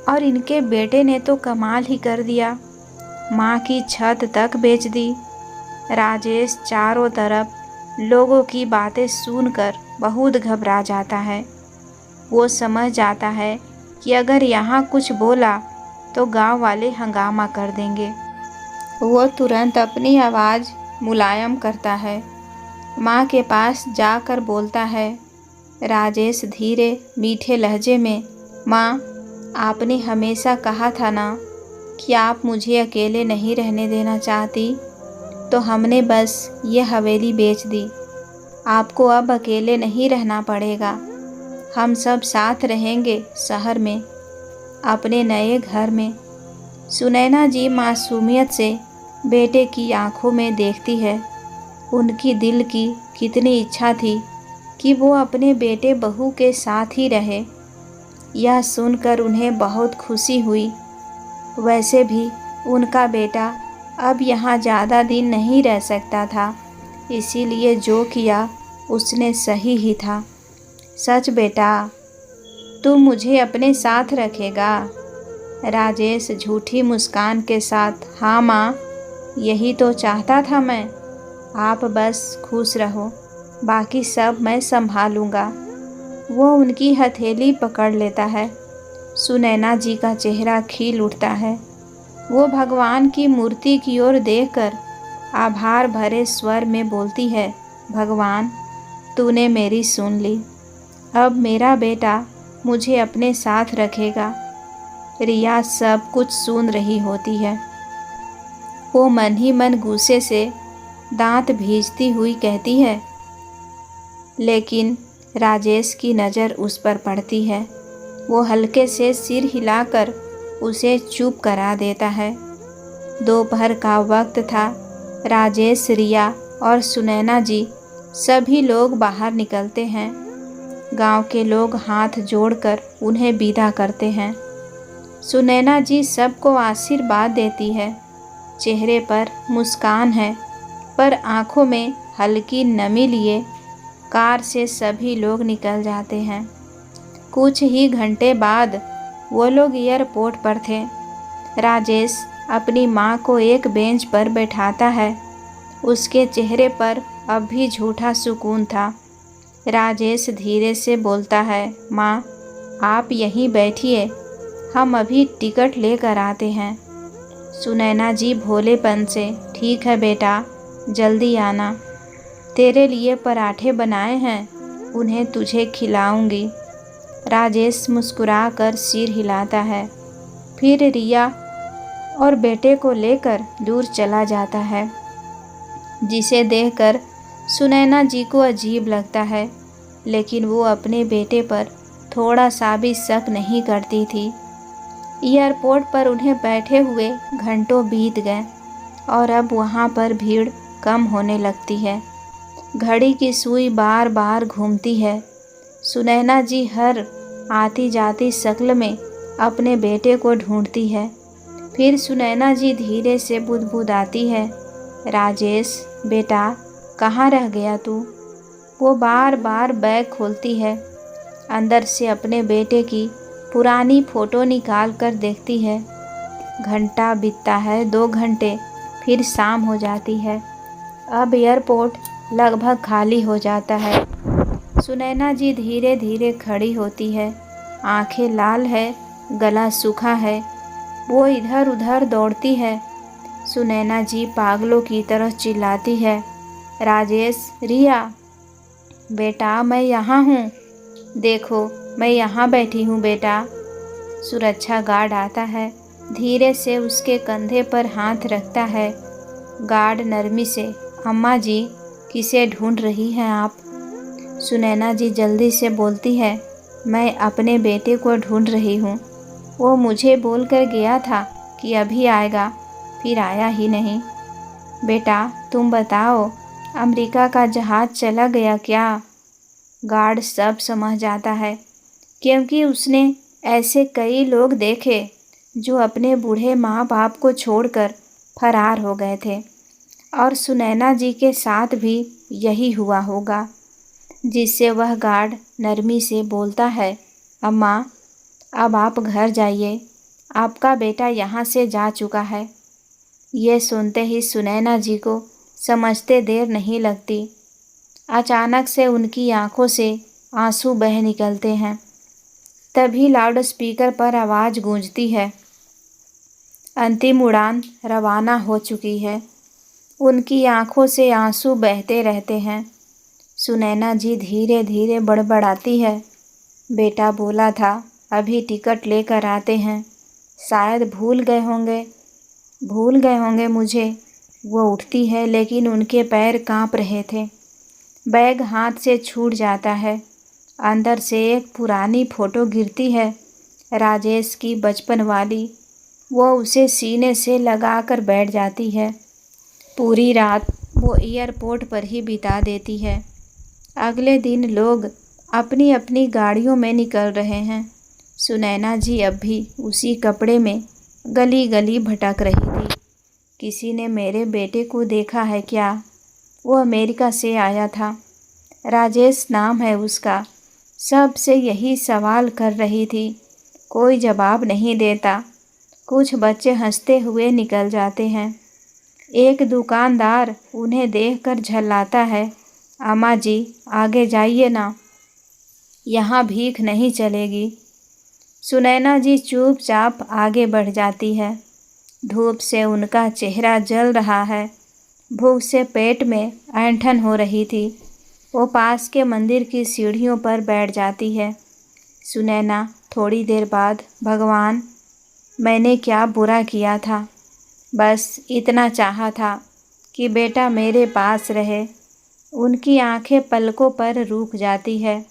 और इनके बेटे ने तो कमाल ही कर दिया, माँ की छत तक बेच दी। राजेश चारों तरफ लोगों की बातें सुनकर बहुत घबरा जाता है। वो समझ जाता है कि अगर यहाँ कुछ बोला तो गांव वाले हंगामा कर देंगे। वो तुरंत अपनी आवाज़ मुलायम करता है। माँ के पास जाकर बोलता है। राजेश धीरे मीठे लहजे में, माँ, आपने हमेशा कहा था ना कि आप मुझे अकेले नहीं रहने देना चाहती, तो हमने बस ये हवेली बेच दी। आपको अब अकेले नहीं रहना पड़ेगा। हम सब साथ रहेंगे शहर में, अपने नए घर में। सुनैना जी मासूमियत से बेटे की आंखों में देखती है। उनकी दिल की कितनी इच्छा थी कि वो अपने बेटे बहू के साथ ही रहे। यह सुनकर उन्हें बहुत खुशी हुई। वैसे भी उनका बेटा अब यहाँ ज़्यादा दिन नहीं रह सकता था, इसीलिए जो किया उसने सही ही था। सच बेटा, तू मुझे अपने साथ रखेगा? राजेश झूठी मुस्कान के साथ, हाँ माँ, यही तो चाहता था मैं। आप बस खुश रहो, बाकी सब मैं संभालूंगा। वो उनकी हथेली पकड़ लेता है। सुनैना जी का चेहरा खिल उठता है। वो भगवान की मूर्ति की ओर देखकर आभार भरे स्वर में बोलती है, भगवान, तूने मेरी सुन ली। अब मेरा बेटा मुझे अपने साथ रखेगा। रिया सब कुछ सुन रही होती है। वो मन ही मन गुस्से से दांत भींचती हुई कहती है, लेकिन राजेश की नज़र उस पर पड़ती है। वो हल्के से सिर हिलाकर उसे चुप करा देता है। दोपहर का वक्त था। राजेश, रिया और सुनैना जी सभी लोग बाहर निकलते हैं। गांव के लोग हाथ जोड़कर उन्हें विदा करते हैं। सुनैना जी सबको आशीर्वाद देती है। चेहरे पर मुस्कान है, पर आंखों में हल्की नमी लिए कार से सभी लोग निकल जाते हैं। कुछ ही घंटे बाद वो लोग एयरपोर्ट पर थे। राजेश अपनी माँ को एक बेंच पर बैठाता है। उसके चेहरे पर अब भी झूठा सुकून था। राजेश धीरे से बोलता है, माँ, आप यहीं बैठिए, हम अभी टिकट लेकर आते हैं। सुनैना जी भोलेपन से, ठीक है बेटा, जल्दी आना। तेरे लिए पराठे बनाए हैं, उन्हें तुझे खिलाऊंगी। राजेश मुस्कुराकर सिर हिलाता है, फिर रिया और बेटे को लेकर दूर चला जाता है, जिसे देखकर सुनैना जी को अजीब लगता है, लेकिन वो अपने बेटे पर थोड़ा सा भी शक नहीं करती थी। एयरपोर्ट पर उन्हें बैठे हुए घंटों बीत गए और अब वहाँ पर भीड़ कम होने लगती है। घड़ी की सुई बार बार घूमती है। सुनैना जी हर आती जाती शक्ल में अपने बेटे को ढूंढती है। फिर सुनैना जी धीरे से बुदबुदाती है, राजेश बेटा, कहाँ रह गया तू? वो बार बार बैग खोलती है। अंदर से अपने बेटे की पुरानी फ़ोटो निकाल कर देखती है। घंटा बीतता है, 2 घंटे, फिर शाम हो जाती है। अब एयरपोर्ट लगभग खाली हो जाता है। सुनैना जी धीरे धीरे खड़ी होती है। आंखें लाल है, गला सूखा है। वो इधर उधर दौड़ती है। सुनैना जी पागलों की तरह चिल्लाती है, राजेश, रिया, बेटा मैं यहाँ हूँ, देखो मैं यहाँ बैठी हूँ बेटा। सुरक्षा गार्ड आता है, धीरे से उसके कंधे पर हाथ रखता है। गार्ड नरमी से, अम्मा जी, किसे ढूंढ रही हैं आप? सुनैना जी जल्दी से बोलती है, मैं अपने बेटे को ढूंढ रही हूँ। वो मुझे बोलकर गया था कि अभी आएगा, फिर आया ही नहीं। बेटा तुम बताओ, अमेरिका का जहाज़ चला गया क्या? गार्ड सब समझ जाता है, क्योंकि उसने ऐसे कई लोग देखे जो अपने बूढ़े माँ बाप को छोड़कर फरार हो गए थे, और सुनैना जी के साथ भी यही हुआ होगा। जिससे वह गार्ड नरमी से बोलता है, अम्मा अब आप घर जाइए, आपका बेटा यहाँ से जा चुका है। ये सुनते ही सुनैना जी को समझते देर नहीं लगती। अचानक से उनकी आंखों से आंसू बह निकलते हैं। तभी लाउड स्पीकर पर आवाज़ गूंजती है, अंतिम उड़ान रवाना हो चुकी है। उनकी आंखों से आंसू बहते रहते हैं। सुनैना जी धीरे धीरे बड़बड़ाती है, बेटा बोला था अभी टिकट लेकर आते हैं, शायद भूल गए होंगे मुझे। वो उठती है लेकिन उनके पैर कांप रहे थे। बैग हाथ से छूट जाता है। अंदर से एक पुरानी फ़ोटो गिरती है, राजेश की बचपन वाली। वो उसे सीने से लगाकर बैठ जाती है। पूरी रात वो एयरपोर्ट पर ही बिता देती है। अगले दिन लोग अपनी अपनी गाड़ियों में निकल रहे हैं। सुनैना जी अब भी उसी कपड़े में गली गली भटक रही थी। किसी ने मेरे बेटे को देखा है क्या? वो अमेरिका से आया था, राजेश नाम है उसका। सबसे यही सवाल कर रही थी। कोई जवाब नहीं देता। कुछ बच्चे हंसते हुए निकल जाते हैं। एक दुकानदार उन्हें देखकर झल्लाता है, अम्मा जी आगे जाइए ना, यहाँ भीख नहीं चलेगी। सुनैना जी चुपचाप आगे बढ़ जाती है। धूप से उनका चेहरा जल रहा है। भूख से पेट में ऐंठन हो रही थी। वो पास के मंदिर की सीढ़ियों पर बैठ जाती है। सुनैना थोड़ी देर बाद, भगवान मैंने क्या बुरा किया था? बस इतना चाहा था कि बेटा मेरे पास रहे। उनकी आंखें पलकों पर रुक जाती है।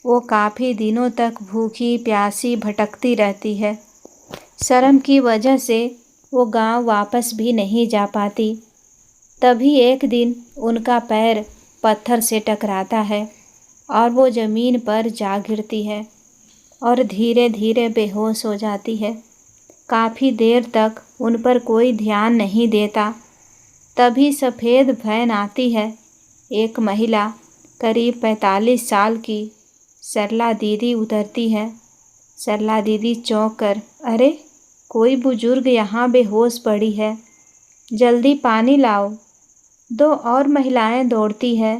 वो काफ़ी दिनों तक भूखी प्यासी भटकती रहती है। शर्म की वजह से वो गांव वापस भी नहीं जा पाती। तभी एक दिन उनका पैर पत्थर से टकराता है और वो ज़मीन पर जा गिरती है और धीरे धीरे बेहोश हो जाती है। काफ़ी देर तक उन पर कोई ध्यान नहीं देता। तभी सफ़ेद वैन आती है। एक महिला करीब 45 साल की सरला दीदी उतरती है। सरला दीदी चौंक कर, अरे कोई बुजुर्ग यहाँ बेहोश पड़ी है, जल्दी पानी लाओ। दो और महिलाएं दौड़ती है।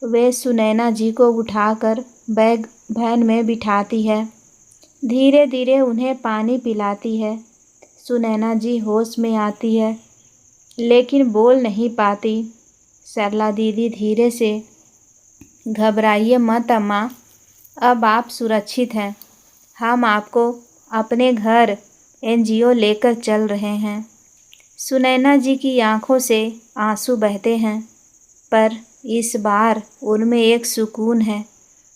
वे सुनैना जी को उठाकर बैग वैन में बिठाती है। धीरे धीरे उन्हें पानी पिलाती है। सुनैना जी होश में आती है लेकिन बोल नहीं पाती। सरला दीदी धीरे से, घबराइए मत अम्मा, अब आप सुरक्षित हैं। हम आपको अपने घर एनजीओ लेकर चल रहे हैं। सुनैना जी की आंखों से आंसू बहते हैं, पर इस बार उनमें एक सुकून है,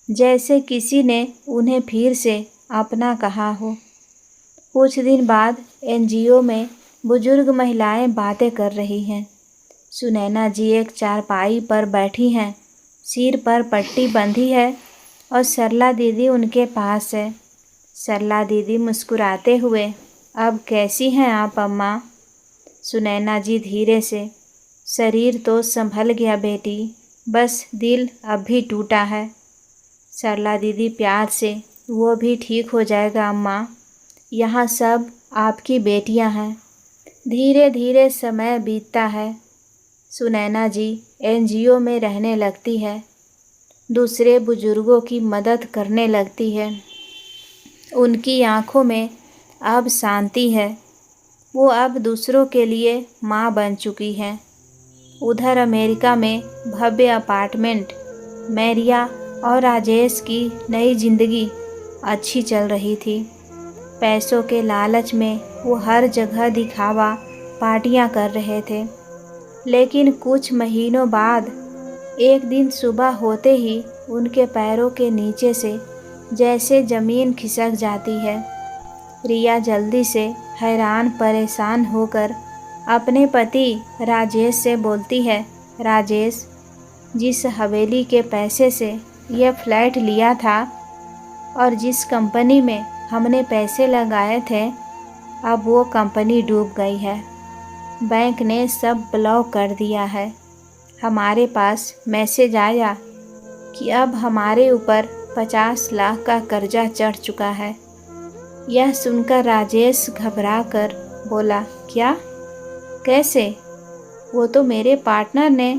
जैसे किसी ने उन्हें फिर से अपना कहा हो। कुछ दिन बाद एनजीओ में बुजुर्ग महिलाएं बातें कर रही हैं। सुनैना जी एक चारपाई पर बैठी हैं, सिर पर पट्टी बंधी है और सरला दीदी उनके पास है। सरला दीदी मुस्कुराते हुए, अब कैसी हैं आप अम्मा? सुनैना जी धीरे से, शरीर तो संभल गया बेटी, बस दिल अब भी टूटा है। सरला दीदी प्यार से, वो भी ठीक हो जाएगा अम्मा, यहाँ सब आपकी बेटियाँ हैं। धीरे धीरे समय बीतता है। सुनैना जी एनजीओ में रहने लगती है, दूसरे बुजुर्गों की मदद करने लगती है। उनकी आंखों में अब शांति है। वो अब दूसरों के लिए माँ बन चुकी है। उधर अमेरिका में भव्य अपार्टमेंट, मैरिया और राजेश की नई जिंदगी अच्छी चल रही थी। पैसों के लालच में वो हर जगह दिखावा पार्टियां कर रहे थे। लेकिन कुछ महीनों बाद एक दिन सुबह होते ही उनके पैरों के नीचे से जैसे ज़मीन खिसक जाती है। रिया जल्दी से हैरान परेशान होकर अपने पति राजेश से बोलती है, राजेश, जिस हवेली के पैसे से यह फ्लैट लिया था और जिस कंपनी में हमने पैसे लगाए थे, अब वो कंपनी डूब गई है। बैंक ने सब ब्लॉक कर दिया है। हमारे पास मैसेज आया कि अब हमारे ऊपर 50 लाख का कर्जा चढ़ चुका है। यह सुनकर राजेश घबरा कर बोला, क्या? कैसे? वो तो मेरे पार्टनर ने।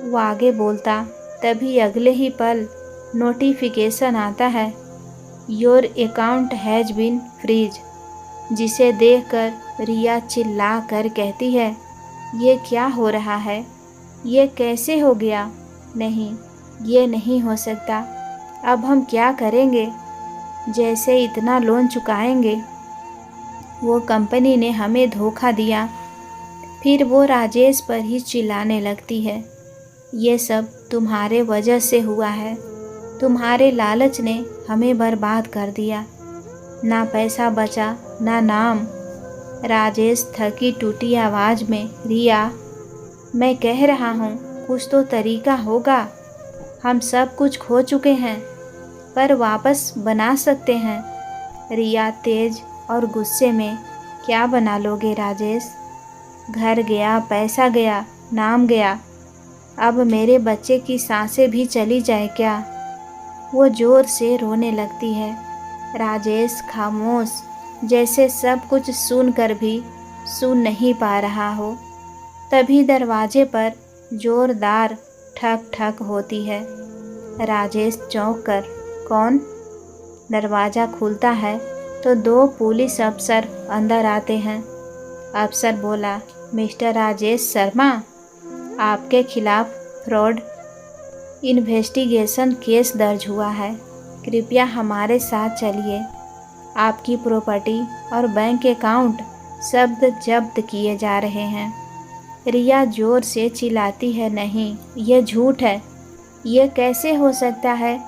वो आगे बोलता, तभी अगले ही पल नोटिफिकेशन आता है, your account has been freeze, जिसे देखकर रिया चिल्ला कर कहती है, ये क्या हो रहा है, ये कैसे हो गया? नहीं, ये नहीं हो सकता। अब हम क्या करेंगे? जैसे इतना लोन चुकाएंगे। वो कंपनी ने हमें धोखा दिया। फिर वो राजेश पर ही चिल्लाने लगती है, ये सब तुम्हारे वजह से हुआ है। तुम्हारे लालच ने हमें बर्बाद कर दिया। ना पैसा बचा, ना नाम। राजेश थकी टूटी आवाज़ में, रिया, मैं कह रहा हूँ कुछ तो तरीका होगा। हम सब कुछ खो चुके हैं, पर वापस बना सकते हैं। रिया तेज और गुस्से में, क्या बना लोगे राजेश? घर गया, पैसा गया, नाम गया, अब मेरे बच्चे की सांसें भी चली जाए क्या? वो ज़ोर से रोने लगती है। राजेश खामोश, जैसे सब कुछ सुनकर भी सुन नहीं पा रहा हो। तभी दरवाजे पर जोरदार ठक ठक होती है। राजेश चौंक कर, कौन? दरवाज़ा खुलता है तो 2 पुलिस अफसर अंदर आते हैं। अफसर बोला, मिस्टर राजेश शर्मा, आपके खिलाफ फ्रॉड इन्वेस्टिगेशन केस दर्ज हुआ है। कृपया हमारे साथ चलिए। आपकी प्रॉपर्टी और बैंक अकाउंट सब जब्त किए जा रहे हैं। रिया जोर से चिल्लाती है, नहीं, ये झूठ है। ये कैसे हो सकता है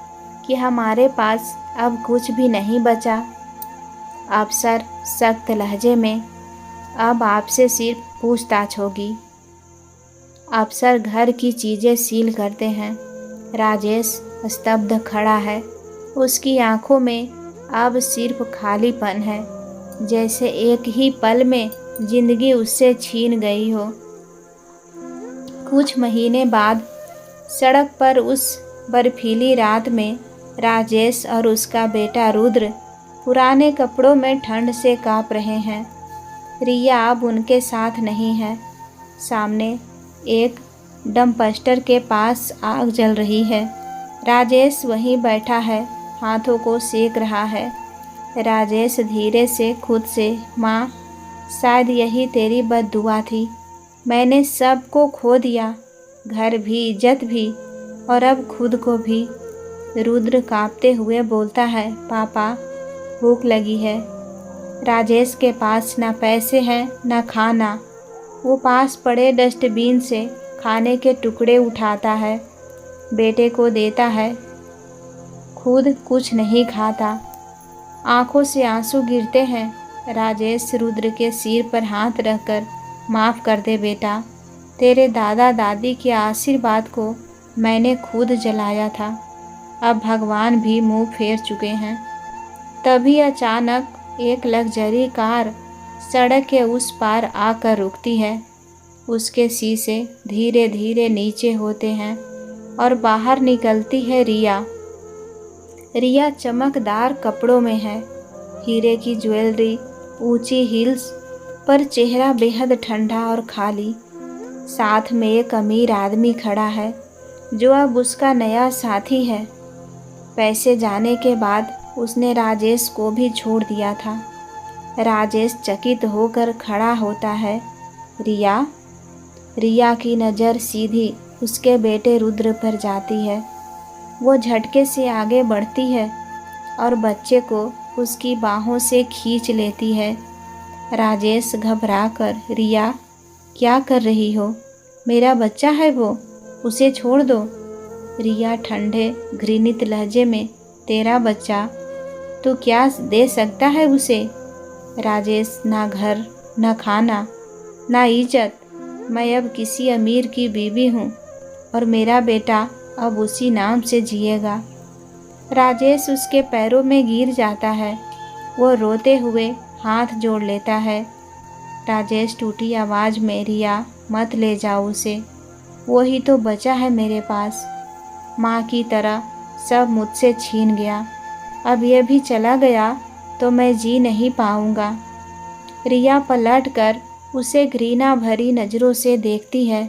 कि हमारे पास अब कुछ भी नहीं बचा? अफसर सख्त लहजे में, अब आपसे सिर्फ पूछताछ होगी। अफसर घर की चीज़ें सील करते हैं। राजेश स्तब्ध खड़ा है। उसकी आंखों में अब सिर्फ खालीपन है, जैसे एक ही पल में जिंदगी उससे छीन गई हो। कुछ महीने बाद सड़क पर उस बर्फीली रात में राजेश और उसका बेटा रुद्र पुराने कपड़ों में ठंड से कांप रहे हैं। रिया अब उनके साथ नहीं है। सामने एक डंपस्टर के पास आग जल रही है। राजेश वहीं बैठा है, हाथों को सेक रहा है। राजेश धीरे से खुद से, माँ, शायद यही तेरी बद्दुआ थी। मैंने सब को खो दिया, घर भी, इज्जत भी, और अब खुद को भी। रुद्र कांपते हुए बोलता है, पापा, भूख लगी है। राजेश के पास ना पैसे हैं, ना खाना। वो पास पड़े डस्टबिन से खाने के टुकड़े उठाता है, बेटे को देता है, खुद कुछ नहीं खाता। आंखों से आंसू गिरते हैं। राजेश रुद्र के सिर पर हाथ रखकर, माफ़ कर दे बेटा, तेरे दादा दादी के आशीर्वाद को मैंने खुद जलाया था। अब भगवान भी मुंह फेर चुके हैं। तभी अचानक एक लग्जरी कार सड़क के उस पार आकर रुकती है। उसके शीशे धीरे धीरे नीचे होते हैं और बाहर निकलती है रिया। रिया चमकदार कपड़ों में है, हीरे की ज्वेलरी, ऊंची हील्स, पर चेहरा बेहद ठंडा और खाली। साथ में एक अमीर आदमी खड़ा है जो अब उसका नया साथी है। पैसे जाने के बाद उसने राजेश को भी छोड़ दिया था। राजेश चकित होकर खड़ा होता है। रिया? रिया की नज़र सीधी उसके बेटे रुद्र पर जाती है। वो झटके से आगे बढ़ती है और बच्चे को उसकी बाहों से खींच लेती है। राजेश घबराकर, रिया, क्या कर रही हो? मेरा बच्चा है वो, उसे छोड़ दो। रिया ठंडे घृणित लहजे में, तेरा बच्चा? तू क्या दे सकता है उसे? राजेश, ना घर, ना खाना, ना इज्जत। मैं अब किसी अमीर की बीवी हूँ और मेरा बेटा अब उसी नाम से जिएगा। राजेश उसके पैरों में गिर जाता है। वो रोते हुए हाथ जोड़ लेता है। राजेश टूटी आवाज़ में, रिया, मत ले जाओ उसे, वो ही तो बचा है मेरे पास। माँ की तरह सब मुझसे छीन गया, अब ये भी चला गया तो मैं जी नहीं पाऊँगा। रिया पलटकर उसे घृणा भरी नज़रों से देखती है।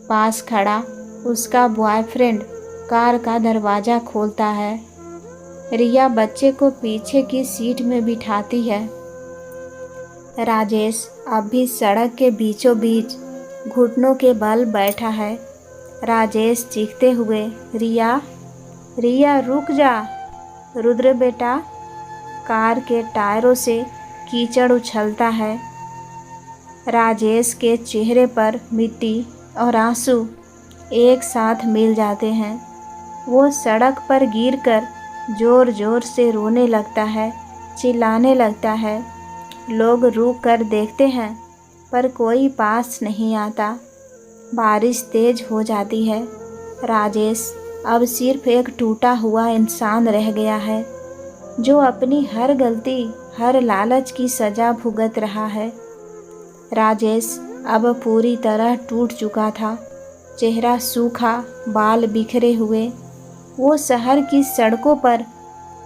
पास खड़ा उसका बॉयफ्रेंड कार का दरवाज़ा खोलता है। रिया बच्चे को पीछे की सीट में बिठाती है। राजेश अब भी सड़क के बीचों बीच घुटनों के बल बैठा है। राजेश चीखते हुए, रिया, रिया रुक जा। रुद्र बेटा। कार के टायरों से कीचड़ उछलता है। राजेश के चेहरे पर मिट्टी और आंसू एक साथ मिल जाते हैं। वो सड़क पर गिरकर जोर जोर से रोने लगता है, चिल्लाने लगता है। लोग रुक कर देखते हैं पर कोई पास नहीं आता। बारिश तेज हो जाती है। राजेश अब सिर्फ एक टूटा हुआ इंसान रह गया है जो अपनी हर गलती, हर लालच की सज़ा भुगत रहा है। राजेश अब पूरी तरह टूट चुका था। चेहरा सूखा, बाल बिखरे हुए। वो शहर की सड़कों पर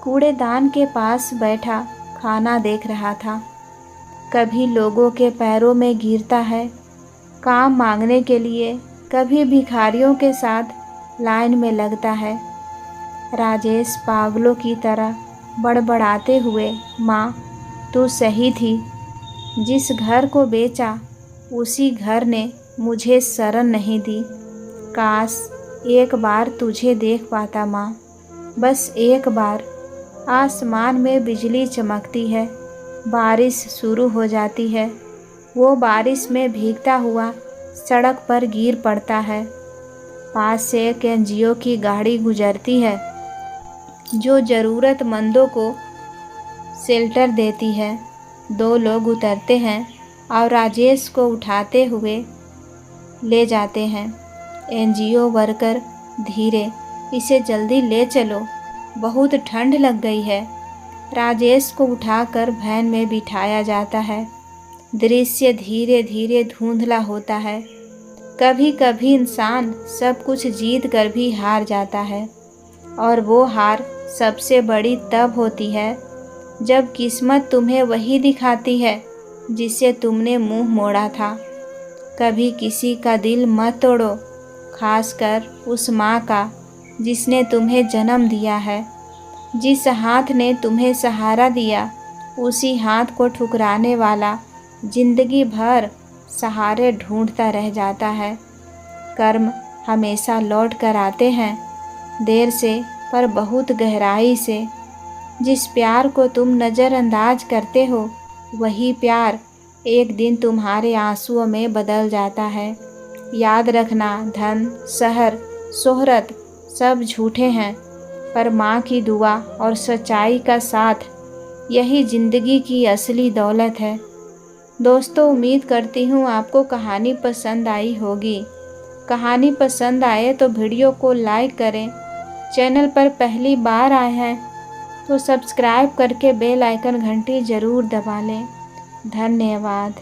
कूड़ेदान के पास बैठा खाना देख रहा था। कभी लोगों के पैरों में गिरता है काम मांगने के लिए, कभी भिखारियों के साथ लाइन में लगता है। राजेश पागलों की तरह बड़बड़ाते हुए, माँ तू सही थी। जिस घर को बेचा उसी घर ने मुझे शरण नहीं दी। काश एक बार तुझे देख पाता माँ, बस एक बार। आसमान में बिजली चमकती है। बारिश शुरू हो जाती है। वो बारिश में भीगता हुआ सड़क पर गिर पड़ता है। पास से एक एनजीओ की गाड़ी गुजरती है जो ज़रूरतमंदों को शेल्टर देती है। 2 लोग उतरते हैं और राजेश को उठाते हुए ले जाते हैं। एनजीओ वर्कर, धीरे, इसे जल्दी ले चलो, बहुत ठंड लग गई है। राजेश को उठाकर वैन में बिठाया जाता है। दृश्य धीरे धीरे धुंधला होता है। कभी कभी इंसान सब कुछ जीत कर भी हार जाता है, और वो हार सबसे बड़ी तब होती है जब किस्मत तुम्हें वही दिखाती है जिससे तुमने मुंह मोड़ा था। कभी किसी का दिल मत तोड़ो, खासकर उस माँ का जिसने तुम्हें जन्म दिया है। जिस हाथ ने तुम्हें सहारा दिया, उसी हाथ को ठुकराने वाला जिंदगी भर सहारे ढूंढता रह जाता है। कर्म हमेशा लौट कर आते हैं, देर से पर बहुत गहराई से। जिस प्यार को तुम नज़रअंदाज करते हो, वही प्यार एक दिन तुम्हारे आंसुओं में बदल जाता है। याद रखना, धन, शहर, शोहरत सब झूठे हैं, पर माँ की दुआ और सच्चाई का साथ, यही ज़िंदगी की असली दौलत है। दोस्तों, उम्मीद करती हूँ आपको कहानी पसंद आई होगी। कहानी पसंद आए तो वीडियो को लाइक करें। चैनल पर पहली बार आए हैं तो सब्सक्राइब करके बेल आइकन घंटी ज़रूर दबा लें। धन्यवाद।